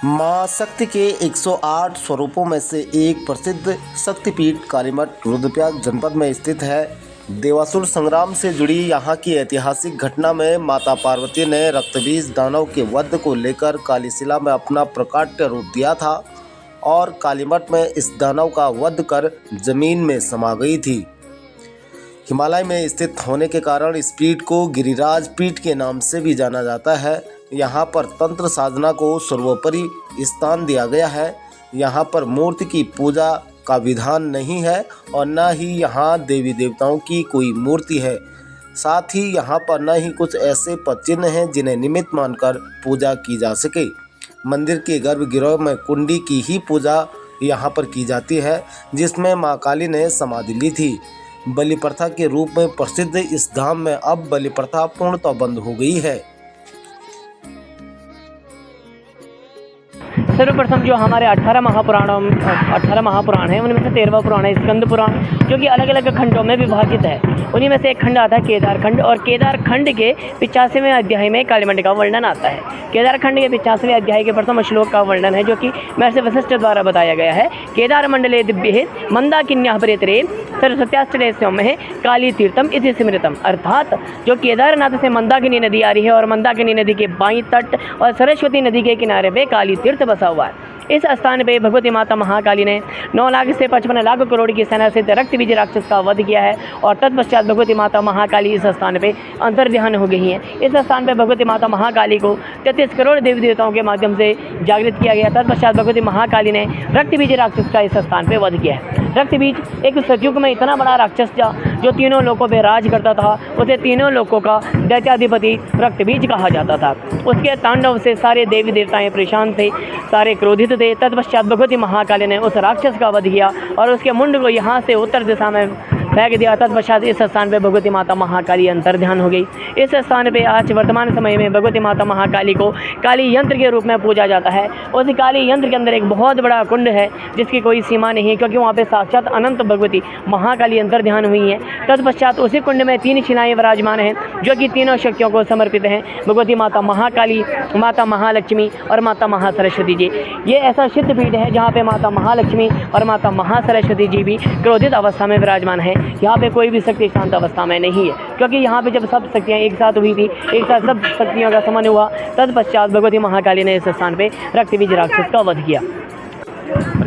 मां शक्ति के 108 स्वरूपों में से एक प्रसिद्ध शक्तिपीठ कालीमठ रुद्रप्रयाग जनपद में स्थित है। देवासुर संग्राम से जुड़ी यहाँ की ऐतिहासिक घटना में माता पार्वती ने रक्तबीज दानव के वध को लेकर कालीशिला में अपना प्रकाट्य रूप दिया था और कालीमठ में इस दानव का वध कर जमीन में समा गई थी। हिमालय में स्थित होने के कारण इस पीठ को गिरिराज पीठ के नाम से भी जाना जाता है। यहाँ पर तंत्र साधना को सर्वोपरि स्थान दिया गया है। यहाँ पर मूर्ति की पूजा का विधान नहीं है और न ही यहाँ देवी देवताओं की कोई मूर्ति है। साथ ही यहाँ पर न ही कुछ ऐसे पदचिन्ह हैं जिन्हें निमित्त मानकर पूजा की जा सके। मंदिर के गर्भगृह में कुंडी की ही पूजा यहाँ पर की जाती है, जिसमें माँ काली ने समाधि ली थी। बलि प्रथा के रूप में प्रसिद्ध इस धाम में अब बलि प्रथा पूर्णतः बंद हो गई है। सर्वप्रथम जो हमारे 18 महापुराण हैं, उनमें से 13वां पुराण है स्कंद पुराण, जो कि अलग अलग खंडों में विभाजित है। उन्हीं में से एक खंड आता है केदार खंड, और केदार खंड के 85वें अध्याय में कालीमठ का वर्णन आता है। केदार खंड के 85वें अध्याय के प्रथम श्लोक का वर्णन है, जो कि महर्षि वशिष्ठ द्वारा बताया गया है। केदार मंडले दिव्य मंदाकिन्या प्रेतरे सरस्वत्याश्चर्य सौम्य काली तीर्थम इति स्मृतम। अर्थात जो केदारनाथ से मंदाकिनी नदी आ रही है और मंदाकिनी नदी के बाईं तट और सरस्वती नदी के किनारे पे काली तीर्थ बसा हुआ है। इस स्थान पे भगवती माता महाकाली ने 9 लाख से 55 लाख करोड़ की सेना से रक्त बीज राक्षस का वध किया है और तत्पश्चात भगवती माता महाकाली इस स्थान पे अंतर्ध्यान हो गई हैं। इस स्थान पे भगवती माता महाकाली को 33 करोड़ देवी देवताओं के माध्यम से जागृत किया गया। तत्पश्चात भगवती महाकाली ने रक्त बीज राक्षस का इस स्थान पर वध किया है। रक्त बीज एक सतयुग में इतना बड़ा राक्षस था जो तीनों लोकों पर राज करता था। उसे तीनों लोकों का दैत्याधिपति रक्त बीज कहा जाता था। उसके तांडव से सारे देवी देवताएं परेशान थे, सारे क्रोधित थे। तत्पश्चात भगवती महाकाली ने उस राक्षस का वध किया और उसके मुंड को यहाँ से उत्तर दिशा में फेंक दिया। तत्पश्चात इस स्थान पे भगवती माता महाकाली अंतर्ध्यान हो गई। इस स्थान पे आज वर्तमान समय में भगवती माता महाकाली को काली यंत्र के रूप में पूजा जाता है। उस काली यंत्र के अंदर एक बहुत बड़ा कुंड है जिसकी कोई सीमा नहीं है, क्योंकि वहाँ पे साक्षात अनंत भगवती महाकाली अंतर्ध्यान हुई हैं। तत्पश्चात उसी कुंड में 3 शिलाएं विराजमान हैं, जो कि तीनों शक्तियों को समर्पित हैं, भगवती माता महाकाली, माता महालक्ष्मी और माता महासरस्वती जी। ये ऐसा सिद्धपीठ है जहाँ पे माता महालक्ष्मी और माता महासरस्वती जी भी क्रोधित अवस्था में विराजमान है। यहाँ पे कोई भी शक्ति शांत अवस्था में नहीं है, क्योंकि यहाँ पे जब सब शक्तियाँ एक साथ हुई थी, एक साथ सब शक्तियों का समन्वय हुआ, तत्पश्चात भगवती महाकाली ने इस स्थान पे रक्त बीज राक्षस का वध किया।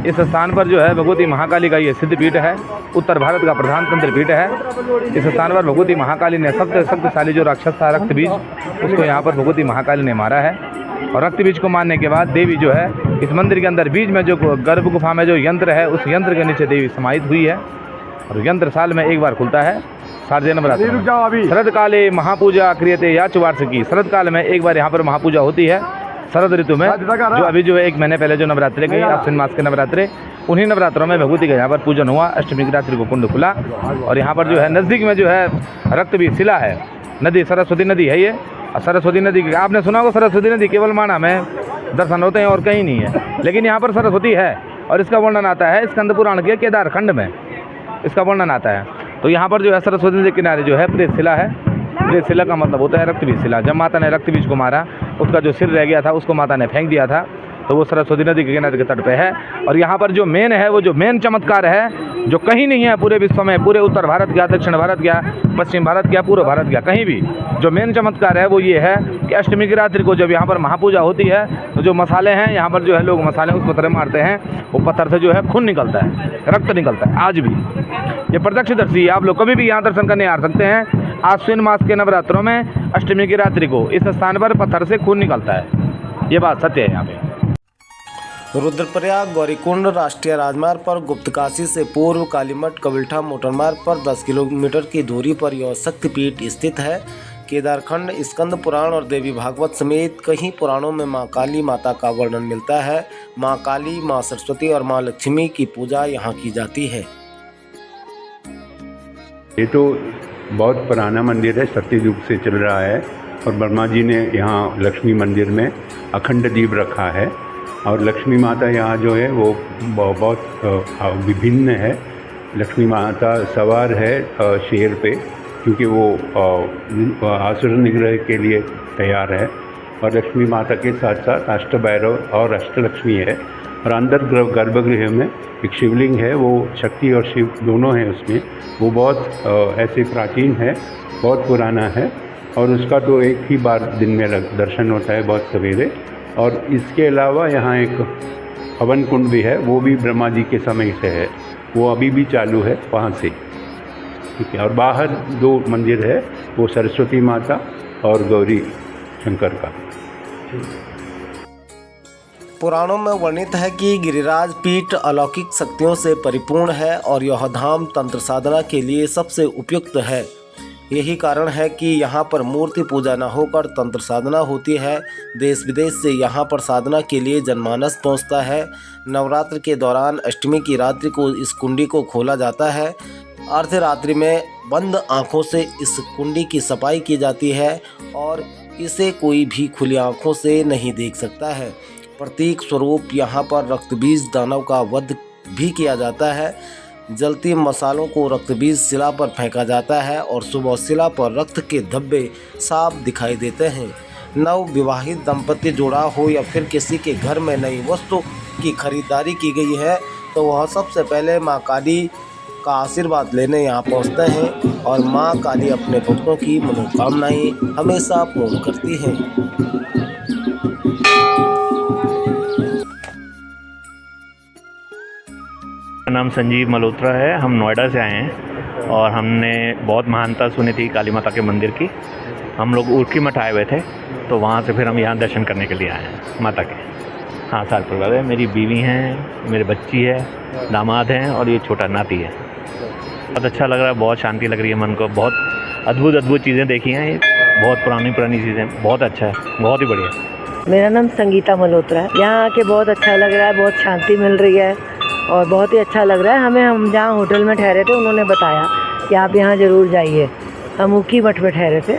इस स्थान पर जो है भगवती महाकाली का ये सिद्धपीठ है, उत्तर भारत का प्रधान तंत्र पीठ है। इस स्थान पर भगवती महाकाली ने सबसे शक्तिशाली जो राक्षस था रक्त बीज, उसको यहाँ पर भगवती महाकाली ने मारा है। और रक्त बीज को मारने के बाद देवी जो है इस मंदिर के अंदर बीज में जो गर्भ गुफा में जो यंत्र है, उस यंत्र के नीचे देवी समाहित हुई है। और यंत्र साल में एक बार खुलता है, शारदीय नवरात्र शरद काले महापूजा क्रियते याच वार्षिकी। शरद काल में एक बार यहाँ पर महापूजा होती है। शरद ऋतु में जो अभी जो है 1 महीने पहले जो नवरात्रि गई, आश्विन मास के नवरात्रि, उन्हीं नवरात्रों में भगवती का यहाँ पर पूजन हुआ। अष्टमी की रात्रि को कुंड खुला और यहाँ पर जो है नज़दीक में जो है रक्त बीज शिला है, नदी सरस्वती नदी है ये। और सरस्वती नदी की आपने सुना होगा, सरस्वती नदी केवल माना में दर्शन होते हैं और कहीं नहीं है, लेकिन यहाँ पर सरस्वती है। और इसका वर्णन आता है स्कंद पुराण के केदार खंड में, इसका वर्णन आता है। तो यहाँ पर जो है सरस्वती नदी के किनारे जो है प्रेत शिला है। प्रेत शिला का मतलब होता है रक्त बीज शिला। जब माता ने रक्त बीज को मारा, उसका जो सिर रह गया था उसको माता ने फेंक दिया था, तो वो सरस्वती नदी के किनारे के तट पे है। और यहाँ पर जो मेन है, वो जो मेन चमत्कार है, जो कहीं नहीं है पूरे विश्व में, पूरे उत्तर भारत गया, दक्षिण भारत गया, पश्चिम भारत गया, पूर्व भारत गया, कहीं भी जो मेन चमत्कार है वो ये है कि अष्टमी की रात्रि को जब यहाँ पर महापूजा होती है, तो जो मसाले हैं यहाँ पर जो है लोग मसाले उस पत्थर मारते हैं, वो पत्थर से जो है खून निकलता है, रक्त निकलता है। आज भी ये प्रत्यक्षदर्शी है, आप लोग कभी भी यहाँ दर्शन करने आ सकते हैं। आश्विन मास के नवरात्रों में अष्टमी की रात्रि को इस स्थान पर पत्थर से खून निकलता है। ये बात सत्य है। यहाँ पे रुद्रप्रयाग गौरीकुंड राष्ट्रीय राजमार्ग पर गुप्तकाशी से पूर्व कालीमठ कविल्ठा मोटरमार्ग पर 10 किलोमीटर की दूरी पर यह शक्तिपीठ स्थित है। केदारखंड, स्कंद पुराण और देवी भागवत समेत कई पुराणों में मां काली माता का वर्णन मिलता है। मां काली, मां सरस्वती और मां लक्ष्मी की पूजा यहाँ की जाती है। ये तो बहुत पुराना मंदिर है, सत्ययुग से चल रहा है। और ब्रह्मा जी ने यहाँ लक्ष्मी मंदिर में अखंड दीप रखा है। और लक्ष्मी माता यहाँ जो है वो बहुत विभिन्न है। लक्ष्मी माता सवार है शेर पे, क्योंकि वो आसुर निग्रह के लिए तैयार है। और लक्ष्मी माता के साथ साथ अष्टभैरव और अष्टलक्ष्मी है। और अंदर गर्भगृह में एक शिवलिंग है, वो शक्ति और शिव दोनों हैं उसमें। वो बहुत ऐसे प्राचीन है, बहुत पुराना है और उसका तो एक ही बार दिन में दर्शन होता है, बहुत सवेरे। और इसके अलावा यहाँ एक हवन कुंड भी है, वो भी ब्रह्मा जी के समय से है, वो अभी भी चालू है वहाँ से, ठीक है। और बाहर 2 मंदिर है, वो सरस्वती माता और गौरी शंकर का। पुराणों में वर्णित है कि गिरिराज पीठ अलौकिक शक्तियों से परिपूर्ण है और यह धाम तंत्र साधना के लिए सबसे उपयुक्त है। यही कारण है कि यहाँ पर मूर्ति पूजा न होकर तंत्र साधना होती है। देश विदेश से यहाँ पर साधना के लिए जनमानस पहुँचता है। नवरात्र के दौरान अष्टमी की रात्रि को इस कुंडी को खोला जाता है। अर्धरात्रि में बंद आँखों से इस कुंडी की सफाई की जाती है और इसे कोई भी खुली आँखों से नहीं देख सकता है। प्रतीक स्वरूप यहाँ पर रक्तबीज दानव का वध भी किया जाता है। जलती मसालों को रक्तबीज शिला पर फेंका जाता है और सुबह शिला पर रक्त के धब्बे साफ दिखाई देते हैं। नव विवाहित दंपति जोड़ा हो या फिर किसी के घर में नई वस्तु की खरीदारी की गई है तो वह सबसे पहले माँ काली का आशीर्वाद लेने यहाँ पहुँचते हैं और माँ काली अपने भक्तों की मनोकामनाएं हमेशा पूर्ण करती हैं। मेरा नाम संजीव मल्होत्रा है। हम नोएडा से आए हैं और हमने बहुत महानता सुनी थी काली माता के मंदिर की। हम लोग उर्की मठ आए हुए थे तो वहाँ से फिर हम यहाँ दर्शन करने के लिए आए हैं माता के। हाँ, सारे परिवार है, मेरी बीवी हैं, मेरे बच्ची है, दामाद हैं और ये छोटा नाती है। बहुत अच्छा लग रहा है, बहुत शांति लग रही है मन को। बहुत अद्भुत चीज़ें देखी हैं, ये बहुत पुरानी चीज़ें, बहुत अच्छा है, बहुत ही बढ़िया। मेरा नाम संगीता मल्होत्रा है। यहाँ आके बहुत अच्छा लग रहा है, बहुत शांति मिल रही है और बहुत ही अच्छा लग रहा है हमें। हम जहाँ होटल में ठहरे थे उन्होंने बताया कि आप यहाँ ज़रूर जाइए। हम उर्की मठ में ठहरे थे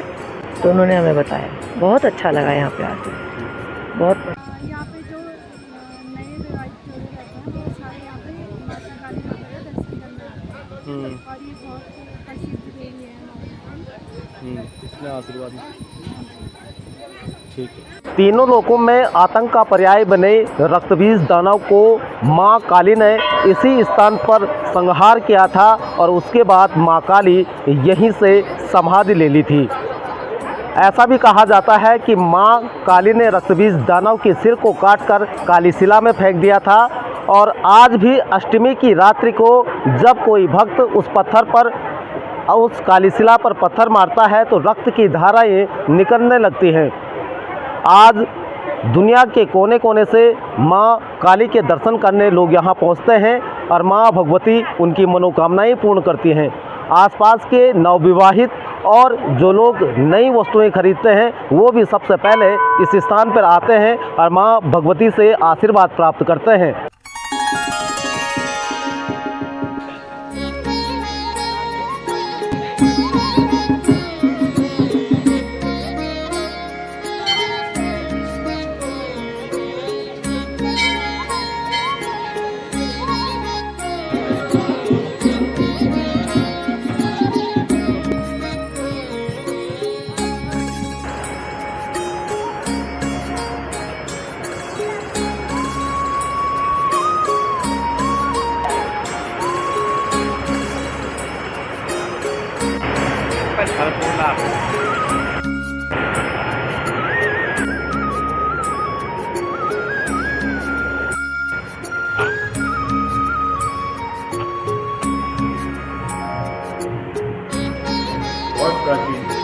तो उन्होंने हमें बताया। बहुत अच्छा लगा यहाँ पे आके, बहुत। यहाँ पे जो नए विवाहित जोड़े रहते हैं बहुत सारे यहाँ पे माता काली माता का दर्शन करने आते हैं और ये बहुत प्रसिद्ध देवी है हमारे यहाँ। कितने आशीर्वाद ठीक है। तीनों लोकों में आतंक का पर्याय बने रक्तबीज दानव को माँ काली ने इसी स्थान पर संहार किया था और उसके बाद माँ काली यहीं से समाधि ले ली थी। ऐसा भी कहा जाता है कि माँ काली ने रक्तबीज दानव के सिर को काटकर काली शिला में फेंक दिया था और आज भी अष्टमी की रात्रि को जब कोई भक्त उस पत्थर पर, उस काली शिला पर पत्थर मारता है तो रक्त की धाराएं निकलने लगती हैं। आज दुनिया के कोने कोने से माँ काली के दर्शन करने लोग यहाँ पहुँचते हैं और माँ भगवती उनकी मनोकामनाएं पूर्ण करती हैं। आसपास के नवविवाहित और जो लोग नई वस्तुएं खरीदते हैं वो भी सबसे पहले इस स्थान पर आते हैं और माँ भगवती से आशीर्वाद प्राप्त करते हैं। बहुत प्राचीन